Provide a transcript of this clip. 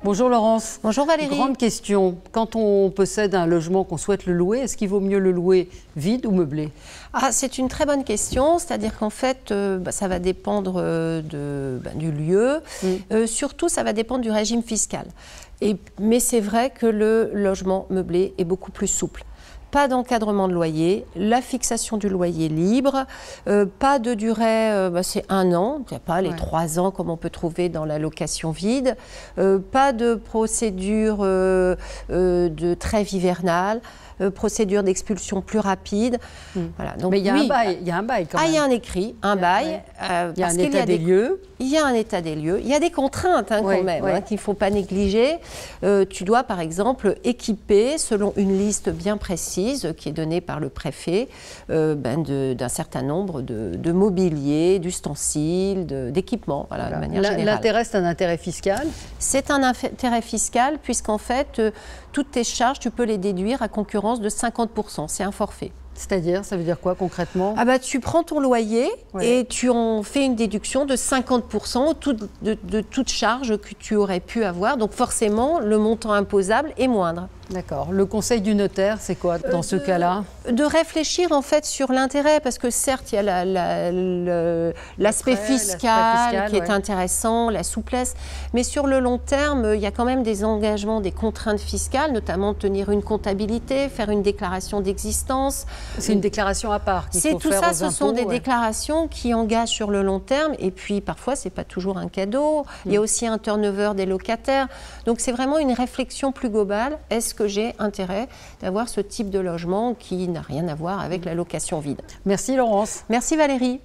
Bonjour Laurence. Bonjour Valérie. Grande question, quand on possède un logement qu'on souhaite le louer, est-ce qu'il vaut mieux le louer vide ou meublé? C'est une très bonne question, c'est-à-dire qu'en fait, ça va dépendre du lieu. Surtout, ça va dépendre du régime fiscal. Mais c'est vrai que le logement meublé est beaucoup plus souple. Pas d'encadrement de loyer, la fixation du loyer libre, pas de durée, c'est 1 an, il n'y a pas les 3 ans comme on peut trouver dans la location vide, pas de procédure de trêve hivernale, procédure d'expulsion plus rapide. Voilà. Donc, mais il y a un bail quand même. Il y a un écrit, un bail. Il y a un état des lieux. Il y a un état des lieux. Il y a des contraintes quand même qu'il ne faut pas négliger. Tu dois par exemple équiper, selon une liste bien précise qui est donnée par le préfet, d'un certain nombre de mobilier, d'ustensiles, d'équipements. Voilà, de manière générale. L'intérêt, c'est un intérêt fiscal? C'est un intérêt fiscal puisqu'en fait, toutes tes charges, tu peux les déduire à concurrence de 50%. C'est un forfait. C'est-à-dire, ça veut dire quoi concrètement? Tu prends ton loyer et tu en fais une déduction de 50% de toute charge que tu aurais pu avoir. Donc forcément, le montant imposable est moindre. D'accord. Le conseil du notaire, c'est quoi dans ce cas-là? De réfléchir en fait sur l'intérêt, parce que certes, il y a l'aspect fiscal qui est intéressant, la souplesse, mais sur le long terme, il y a quand même des engagements, des contraintes fiscales, notamment tenir une comptabilité, faire une déclaration d'existence. C'est une déclaration à part qu'il faut faire aux impôts. Ce sont des déclarations qui engagent sur le long terme, et puis parfois, c'est pas toujours un cadeau. Il y a aussi un turnover des locataires. Donc c'est vraiment une réflexion plus globale. Est-ce que j'ai intérêt d'avoir ce type de logement qui n'a rien à voir avec la location vide? Merci Laurence. Merci Valérie.